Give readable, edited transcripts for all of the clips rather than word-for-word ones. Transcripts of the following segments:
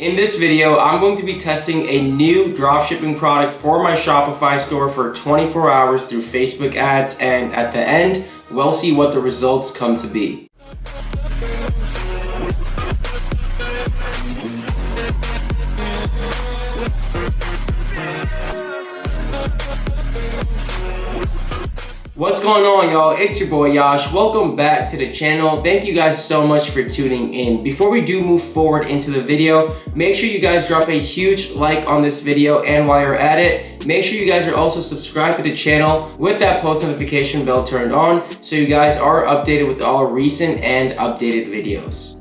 In this video, I'm going to be testing a new dropshipping product for my Shopify store for 24 hours through Facebook ads, and at the end, we'll see what the results come to be. What's going on, y'all? It's your boy Yash. Welcome back to the channel. Thank you guys so much for tuning in. Before we do move forward into the video, make sure you guys drop a huge like on this video, and while you're at it, make sure you guys are also subscribed to the channel with that post notification bell turned on so you guys are updated with all recent and updated videos.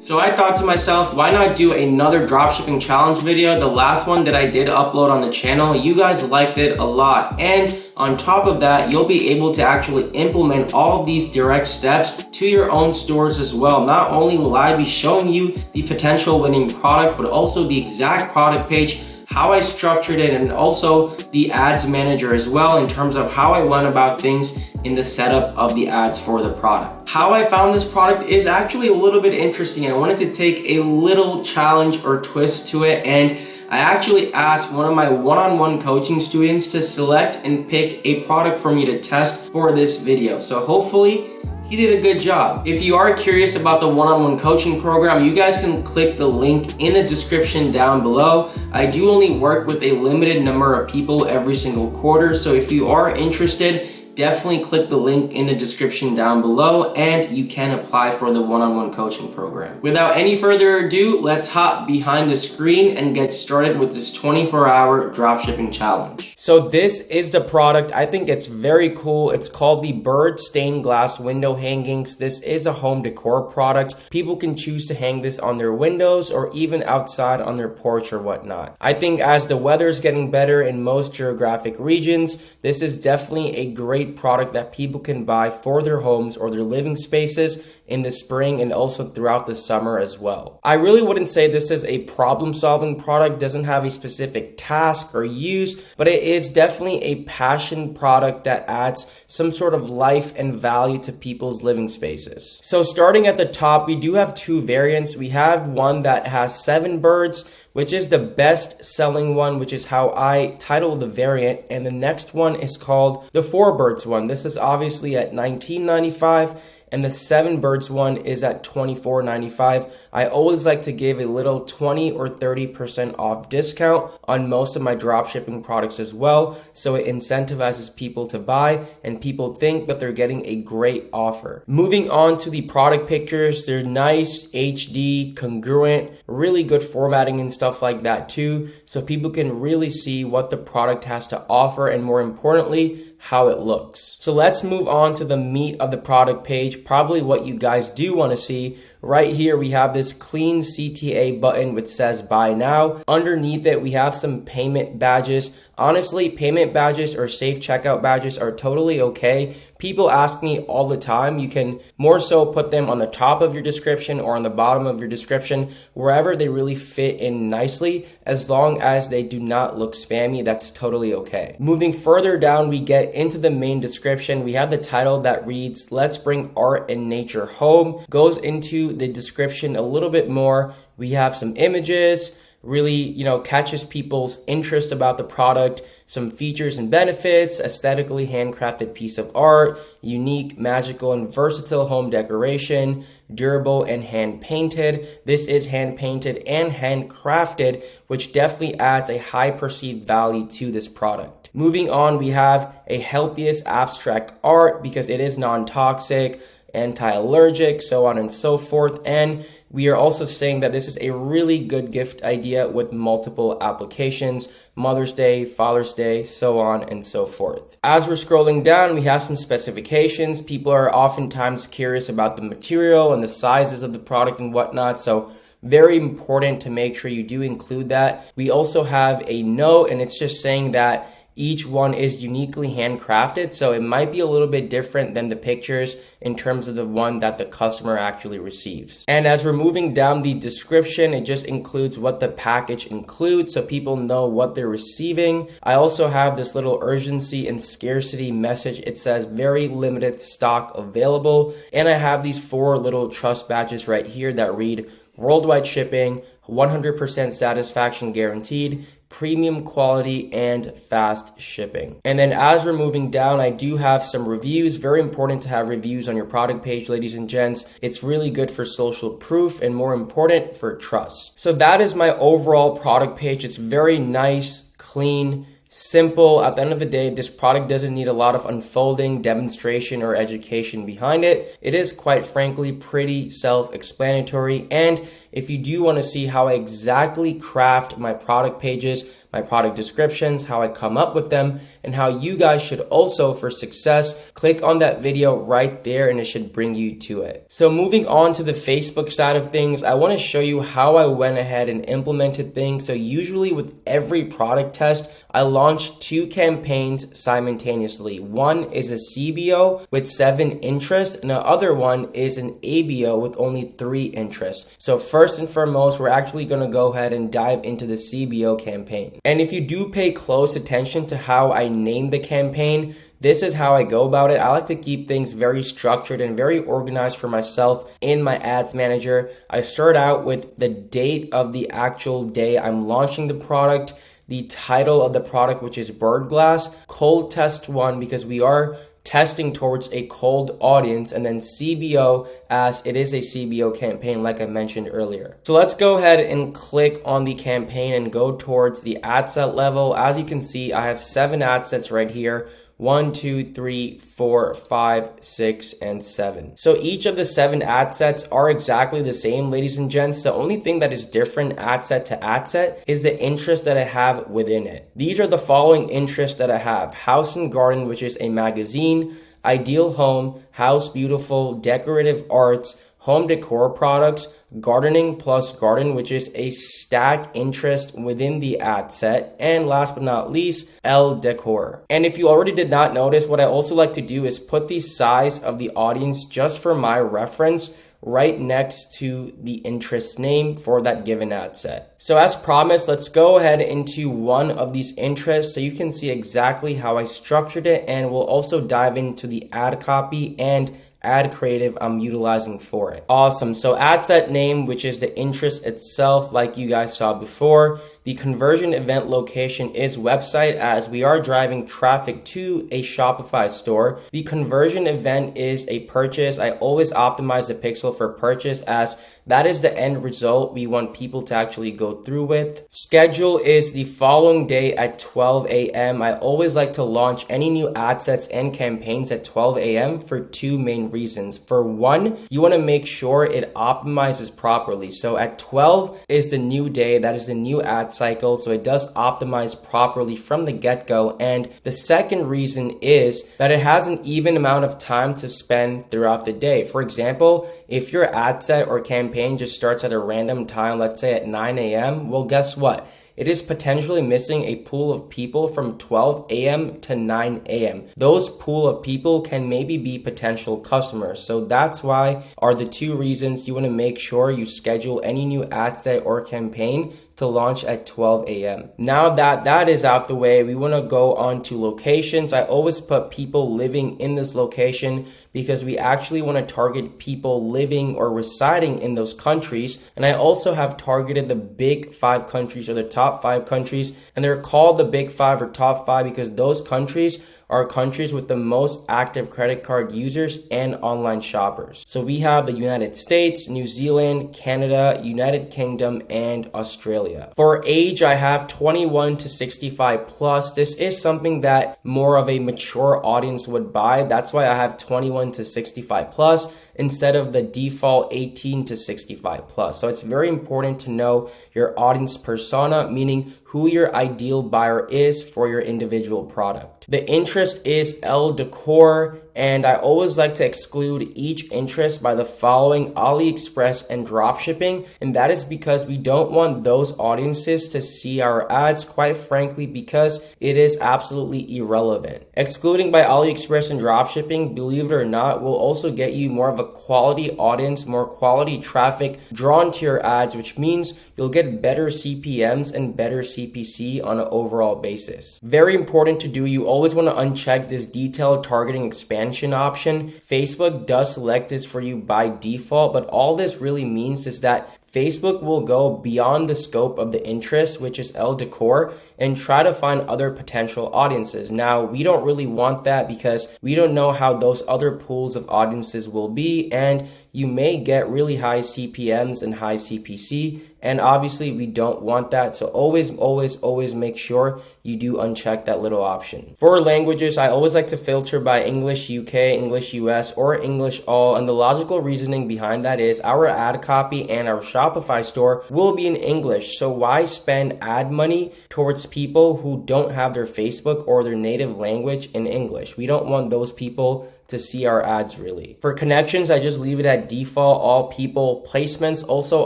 So I thought to myself, why not do another dropshipping challenge video? The last one that I did upload on the channel, you guys liked it a lot. And on top of that, you'll be able to actually implement all of these direct steps to your own stores as well. Not only will I be showing you the potential winning product, but also the exact product page, how I structured it, and also the ads manager as well in terms of how I went about things in the setup of the ads for the product. How I found this product is actually a little bit interesting. I wanted to take a little challenge or twist to it, and I actually asked one of my one-on-one coaching students to select and pick a product for me to test for this video. So hopefully he did a good job. If you are curious about the one-on-one coaching program, you guys can click the link in the description down below. I do only work with a limited number of people every single quarter, so if you are interested, definitely click the link in the description down below and you can apply for the one-on-one coaching program. Without any further ado, let's hop behind the screen and get started with this 24-hour dropshipping challenge. So this is the product. I think it's very cool. It's called the Bird Stained Glass Window Hangings. This is a home decor product. People can choose to hang this on their windows or even outside on their porch or whatnot. I think as the weather's getting better in most geographic regions, this is definitely a great product that people can buy for their homes or their living spaces in the spring and also throughout the summer as well. I really wouldn't say this is a problem-solving product, doesn't have a specific task or use, but it is definitely a passion product that adds some sort of life and value to people's living spaces. So starting at the top, we do have two variants. We have one that has 7 birds, which is the best selling one, which is how I title the variant. And the next one is called the 4 birds one. This is obviously at $19.95. And the 7 birds one is at $24.95. I always like to give a little 20 or 30% off discount on most of my dropshipping products as well. So it incentivizes people to buy and people think that they're getting a great offer. Moving on to the product pictures, they're nice, HD, congruent, really good formatting and stuff like that too. So people can really see what the product has to offer and more importantly, how it looks. So let's move on to the meat of the product page, probably what you guys do want to see. Right here, we have this clean CTA button which says buy now. Underneath it, we have some payment badges. Honestly, payment badges or safe checkout badges are totally okay. People ask me all the time. You can more so put them on the top of your description or on the bottom of your description, wherever they really fit in nicely, as long as they do not look spammy, that's totally okay. Moving further down, we get into the main description. We have the title that reads, "Let's Bring Art and Nature Home." Goes into the description a little bit more. We have some images, really, catches people's interest about the product, some features and benefits, aesthetically handcrafted piece of art, unique, magical, and versatile home decoration, durable and hand painted. This is hand painted and handcrafted, which definitely adds a high perceived value to this product. Moving on, we have a healthiest abstract art because it is non-toxic, anti-allergic, so on and so forth. And we are also saying that this is a really good gift idea with multiple applications, Mother's Day, Father's Day, so on and so forth. As we're scrolling down, we have some specifications. People are oftentimes curious about the material and the sizes of the product and whatnot, so very important to make sure you do include that. We also have a note, and it's just saying that each one is uniquely handcrafted, so it might be a little bit different than the pictures in terms of the one that the customer actually receives. And as we're moving down the description, it just includes what the package includes so people know what they're receiving. I also have this little urgency and scarcity message. It says very limited stock available. And I have these 4 little trust badges right here that read worldwide shipping, 100% satisfaction guaranteed, premium quality, and fast shipping. And then as we're moving down, I do have some reviews. Very important to have reviews on your product page, ladies and gents. It's really good for social proof and more important for trust. So that is my overall product page. It's very nice, clean, simple. At the end of the day, this product doesn't need a lot of unfolding, demonstration, or education behind it. It is quite frankly pretty self-explanatory. And if you do want to see how I exactly craft my product pages, my product descriptions, how I come up with them, and how you guys should also for success, click on that video right there and it should bring you to it. So moving on to the Facebook side of things, I want to show you how I went ahead and implemented things. So usually with every product test, I launch 2 campaigns simultaneously. One is a CBO with 7 interests and the other one is an ABO with only 3 interests. So first and foremost, we're actually going to go ahead and dive into the CBO campaign. And if you do pay close attention to how I name the campaign, this is how I go about it. I like to keep things very structured and very organized for myself in my ads manager. I start out with the date of the actual day I'm launching the product, the title of the product, which is Bird Glass, cold test 1, because we are testing towards a cold audience, and then CBO as it is a CBO campaign like I mentioned earlier. So let's go ahead and click on the campaign and go towards the ad set level. As you can see, I have 7 ad sets right here. 1, 2, 3, 4, 5, 6, and 7. So each of the 7 ad sets are exactly the same, ladies and gents. The only thing that is different ad set to ad set is the interest that I have within it. These are the following interests that I have: House and Garden, which is a magazine; Ideal Home; House Beautiful; Decorative Arts; Home Decor Products; Gardening plus Garden, which is a stack interest within the ad set; and last but not least, L Decor. And if you already did not notice, what I also like to do is put the size of the audience just for my reference right next to the interest name for that given ad set. So as promised, let's go ahead into one of these interests so you can see exactly how I structured it, and we'll also dive into the ad copy and ad creative I'm utilizing for it. Awesome. So ad set name, which is the interest itself, like you guys saw before. The conversion event location is website, as we are driving traffic to a Shopify store. The conversion event is a purchase. I always optimize the pixel for purchase, as that is the end result we want people to actually go through with. Schedule is the following day at 12 a.m. I always like to launch any new ad sets and campaigns at 12 a.m. for 2 main reasons. For one, you want to make sure it optimizes properly. So at 12 is the new day. That is the new ad cycle. So it does optimize properly from the get-go. And the second reason is that it has an even amount of time to spend throughout the day. For example, if your ad set or campaign just starts at a random time, let's say at 9 a.m., well, guess what? It is potentially missing a pool of people from 12 a.m. to 9 a.m. Those pool of people can maybe be potential customers. So that's why are the 2 reasons you want to make sure you schedule any new ad set or campaign to launch at 12 a.m. Now that that is out the way, we want to go on to locations. I always put people living in this location because we actually want to target people living or residing in those countries. And I also have targeted the big 5 countries, or the top 5 countries, and they're called the big 5 or top 5 because those countries are countries with the most active credit card users and online shoppers. So we have the United States, New Zealand, Canada, United Kingdom, and Australia. For age, I have 21 to 65 plus. This is something that more of a mature audience would buy. That's why I have 21 to 65 plus instead of the default 18 to 65 plus. So it's very important to know your audience persona, meaning who your ideal buyer is for your individual product. The interest is L Decor, and I always like to exclude each interest by the following: AliExpress and dropshipping, and that is because we don't want those audiences to see our ads, quite frankly, because it is absolutely irrelevant. Excluding by AliExpress and dropshipping, believe it or not, will also get you more of a quality audience, more quality traffic drawn to your ads, which means you'll get better CPMs and better CPC on an overall basis. Very important to do. You always want to uncheck this detailed targeting expansion option. Facebook does select this for you by default, but all this really means is that Facebook will go beyond the scope of the interest, which is el decor, and try to find other potential audiences. Now, we don't really want that because we don't know how those other pools of audiences will be, and you may get really high CPMs and high CPC, and obviously we don't want that. So always make sure you do uncheck that little option. For languages, I always like to filter by English UK, English US, or English all, and the logical reasoning behind that is our ad copy and our Shopify store will be in English. So why spend ad money towards people who don't have their Facebook or their native language in English? We don't want those people to see our ads really. For connections, I just leave it at default, all people. Placements, also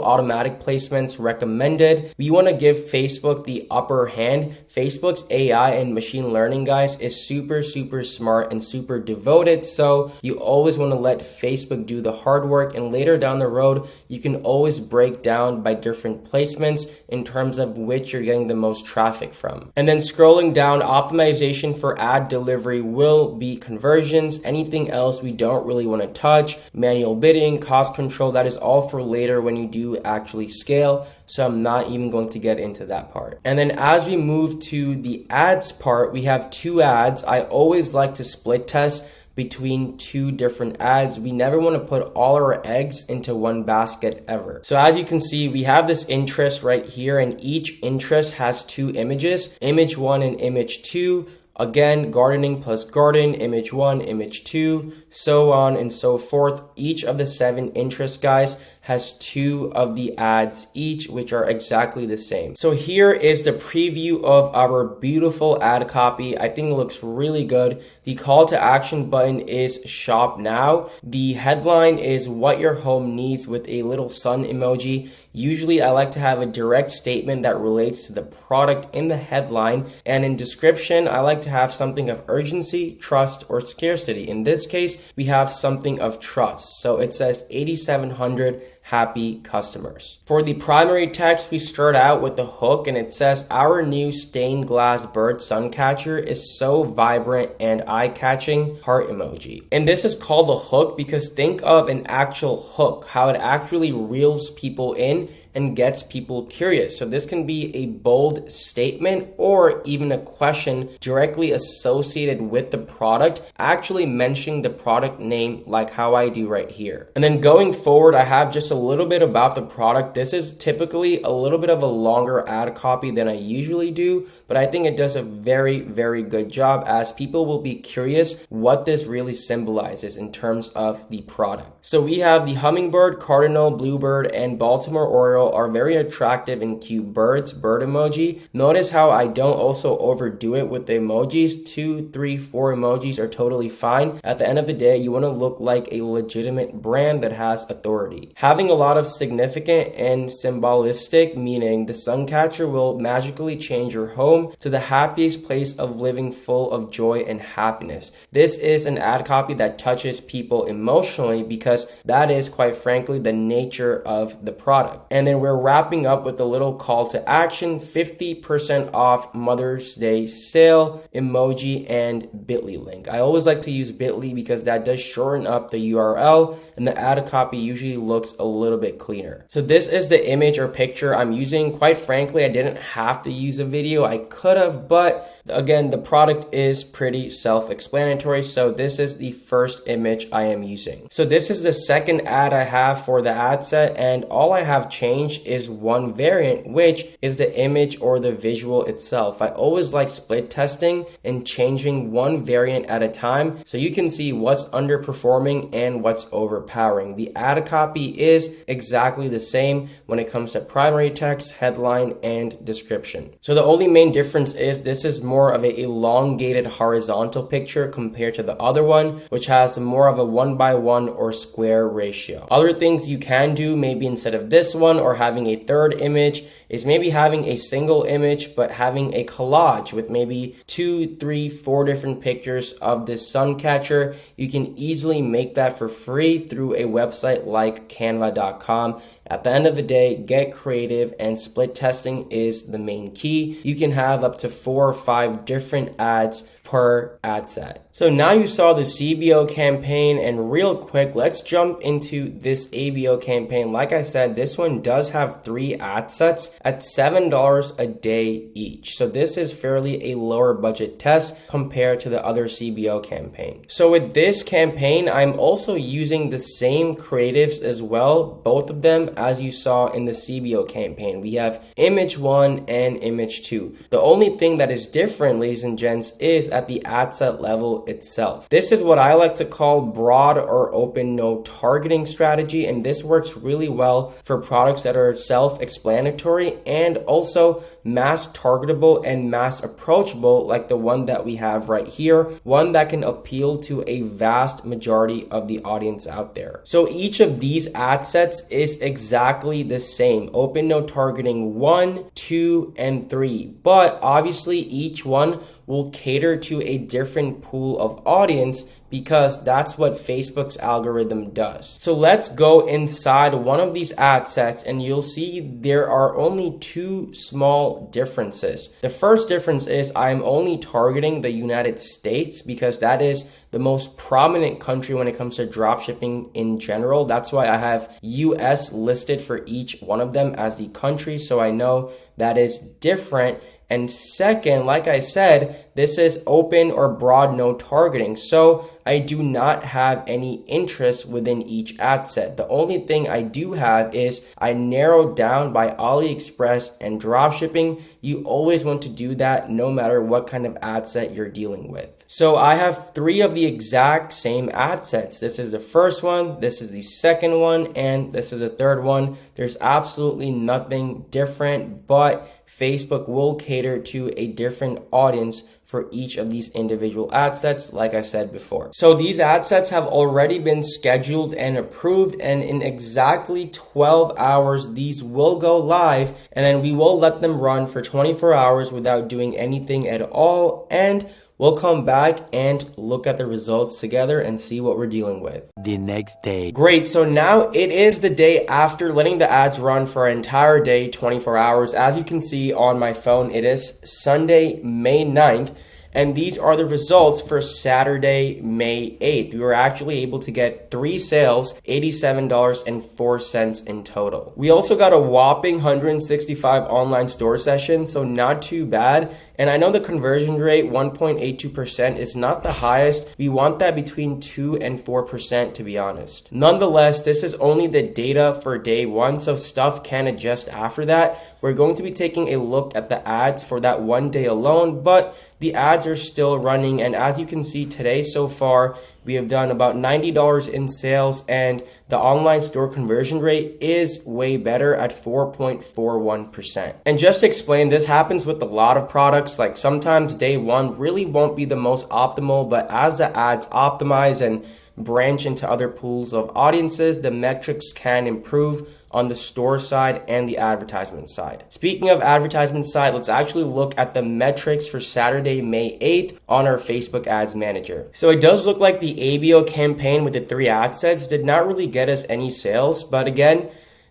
automatic placements recommended. We want to give Facebook the upper hand. Facebook's AI and machine learning, guys, is super smart and super devoted. So you always want to let Facebook do the hard work, and later down the road, you can always break down by different placements in terms of which you're getting the most traffic from. And then scrolling down, optimization for ad delivery will be conversions. Anything else we don't really want to touch. Manual bidding, cost control, that is all for later when you do actually scale. So I'm not even going to get into that part. And then as we move to the ads part, we have two ads. I always like to split test between two different ads. We never want to put all our eggs into one basket ever. So as you can see, we have this interest right here, and each interest has two images, image 1 and image 2. Again, gardening plus garden, image 1, image 2, so on and so forth. Each of the 7 interests, guys, has 2 of the ads each, which are exactly the same. So here is the preview of our beautiful ad copy. I think it looks really good. The call to action button is shop now. The headline is what your home needs with a little sun emoji. Usually I like to have a direct statement that relates to the product in the headline, and in description I like to have something of urgency, trust, or scarcity. In this case, we have something of trust. So it says 8,700 happy customers. For the primary text, we start out with the hook, and it says our new stained glass bird sun catcher is so vibrant and eye-catching, heart emoji. And this is called a hook because think of an actual hook, how it actually reels people in and gets people curious. So this can be a bold statement or even a question directly associated with the product, actually mentioning the product name like how I do right here. And then going forward, I have just a little bit about the product. This is typically a little bit of a longer ad copy than I usually do, but I think it does a very good job, as people will be curious what this really symbolizes in terms of the product. So we have the hummingbird, cardinal, bluebird, and Baltimore Oriole are very attractive and cute birds, bird emoji. Notice how I don't also overdo it with the emojis. 2, 3, 4 emojis are totally fine. At the end of the day, you want to look like a legitimate brand that has authority. Having a lot of significant and symbolistic meaning, the sun catcher will magically change your home to the happiest place of living, full of joy and happiness. This is an ad copy that touches people emotionally because that is, quite frankly, the nature of the product. And then we're wrapping up with a little call to action, 50% off Mother's Day sale, emoji, and bit.ly link. I always like to use bit.ly because that does shorten up the URL, and the ad copy usually looks a little bit cleaner. So this is the image or picture I'm using. Quite frankly, I didn't have to use a video. I could have, but again, the product is pretty self-explanatory. So this is the first image I am using. So this is the second ad I have for the ad set, and all I have changed is one variant, which is the image or the visual itself. I always like split testing and changing one variant at a time so you can see what's underperforming and what's overpowering. The ad copy is exactly the same when it comes to primary text, headline, and description. So the only main difference is this is more of a elongated horizontal picture compared to the other one, which has more of a 1:1 or square ratio. Other things you can do, maybe instead of this one or having a third image, is maybe having a single image but having a collage with maybe 2, 3, 4 different pictures of this sun catcher. You can easily make that for free through a website like canva.com, At the end of the day, get creative, and split testing is the main key. You can have up to 4 or 5 different ads per ad set. So now you saw the CBO campaign, and real quick, let's jump into this ABO campaign. Like I said, this one does have 3 ad sets at $7 a day each. So this is fairly a lower budget test compared to the other CBO campaign. So with this campaign, I'm also using the same creatives as well, both of them as you saw in the CBO campaign. We have image 1 and image 2. The only thing that is different, ladies and gents, is at the ad set level itself. This is what I like to call broad or open no targeting strategy, and this works really well for products that are self-explanatory and also mass targetable and mass approachable, like the one that we have right here, one that can appeal to a vast majority of the audience out there. So each of these ad sets is exactly the same: open no targeting 1, 2, and 3, but obviously each one will cater to a different pool of audience because that's what Facebook's algorithm does. So let's go inside one of these ad sets and you'll see there are only 2 small differences. The first difference is I'm only targeting the United States because that is the most prominent country when it comes to dropshipping in general. That's why I have US listed for each one of them as the country, so I know that is different. And second, like I said, this is open or broad no targeting. So I do not have any interest within each ad set. The only thing I do have is I narrowed down by AliExpress and dropshipping. You always want to do that no matter what kind of ad set you're dealing with. So I have 3 of the exact same ad sets. This is the first one, this is the second one, and this is the third one. There's absolutely nothing different, but Facebook will cater to a different audience for each of these individual ad sets, like I said before. So these ad sets have already been scheduled and approved, and in exactly 12 hours, these will go live, and then we will let them run for 24 hours without doing anything at all, and we'll come back and look at the results together and see what we're dealing with. The next day. Great, so now it is the day after letting the ads run for an entire day, 24 hours. As you can see on my phone, it is Sunday, May 9th. And these are the results for Saturday, May 8th. We were actually able to get 3 sales, $87.04 in total. We also got a whopping 165 online store sessions, so not too bad. And I know the conversion rate, 1.82%, is not the highest. We want that between 2 and 4%, to be honest. Nonetheless, this is only the data for day 1, so stuff can adjust after that. We're going to be taking a look at the ads for that one day alone, but the ads are still running, and as you can see today so far, we have done about $90 in sales, and the online store conversion rate is way better at 4.41%. And just to explain, this happens with a lot of products. Like sometimes day 1 really won't be the most optimal, but as the ads optimize and branch into other pools of audiences, the metrics can improve on the store side and the advertisement side. Speaking of advertisement side, let's actually look at the metrics for Saturday, May 8th on our Facebook Ads Manager. So it does look like the ABO campaign with the 3 ad sets did not really get us any sales, but again,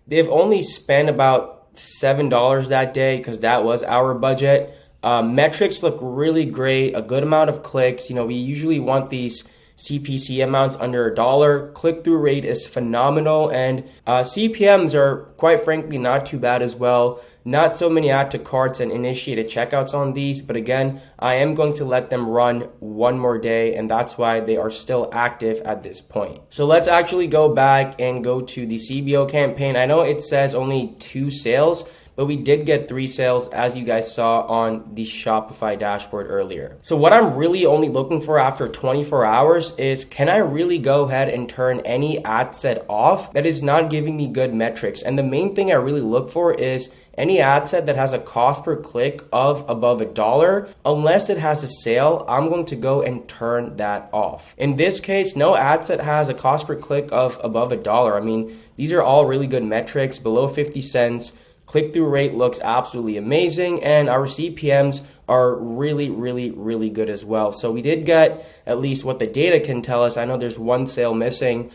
they've only spent about $7 that day because that was our budget. Metrics look really great, a good amount of clicks. You know, we usually want these CPC amounts under $1. Click-through rate is phenomenal, and CPMs are quite frankly not too bad as well. Not so many add to carts and initiated checkouts on these, but again, I am going to let them run one more day, and that's why they are still active at this point. So let's actually go back and go to the CBO campaign. I know it says only 2 sales, but we did get 3 sales, as you guys saw on the Shopify dashboard earlier. So what I'm really only looking for after 24 hours is, can I really go ahead and turn any ad set off that is not giving me good metrics? And the main thing I really look for is any ad set that has a cost per click of above $1, unless it has a sale, I'm going to go and turn that off. In this case, no ad set has a cost per click of above $1. I mean, these are all really good metrics, below 50 cents. Click-through rate looks absolutely amazing, and our CPMs are really, really, really good as well. So we did get at least what the data can tell us. I know there's 1 sale missing.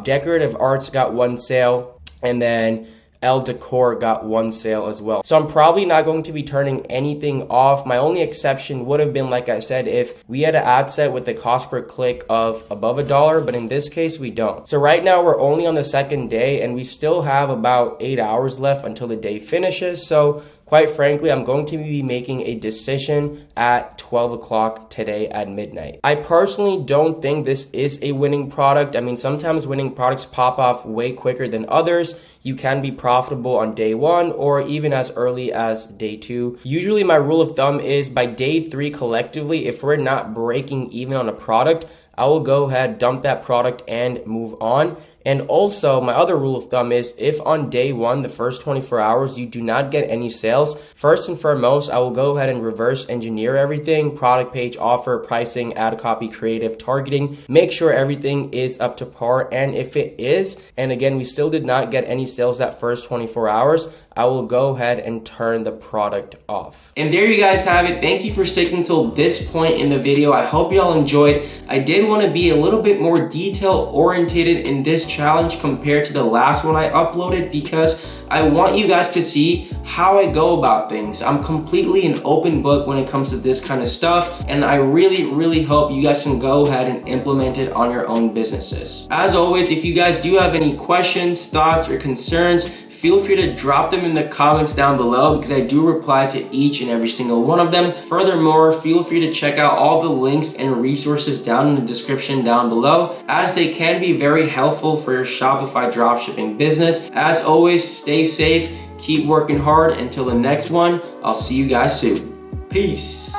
Decorative arts got 1 sale, and then El Decor got 1 sale as well. So I'm probably not going to be turning anything off. My only exception would have been, like I said, if we had an ad set with a cost per click of above $1, but in this case we don't. So right now we're only on the 2nd day and we still have about 8 hours left until the day finishes. So quite frankly, I'm going to be making a decision at 12 o'clock today at midnight. I personally don't think this is a winning product. I mean, sometimes winning products pop off way quicker than others. You can be profitable on day 1 or even as early as day 2. Usually my rule of thumb is by day 3 collectively, if we're not breaking even on a product, I will go ahead, dump that product and move on. And also, my other rule of thumb is if on day 1, the first 24 hours, you do not get any sales, first and foremost, I will go ahead and reverse engineer everything, product page, offer, pricing, ad copy, creative, targeting, make sure everything is up to par. And if it is, and again, we still did not get any sales that first 24 hours, I will go ahead and turn the product off. And there you guys have it. Thank you for sticking till this point in the video. I hope y'all enjoyed. I did want to be a little bit more detail oriented in this challenge compared to the last one I uploaded because I want you guys to see how I go about things. I'm completely an open book when it comes to this kind of stuff, and I really hope you guys can go ahead and implement it on your own businesses. As always, if you guys do have any questions, thoughts, or concerns, feel free to drop them in the comments down below because I do reply to each and every single one of them. Furthermore, feel free to check out all the links and resources down in the description down below, as they can be very helpful for your Shopify dropshipping business. As always, stay safe, keep working hard. Until the next one, I'll see you guys soon. Peace.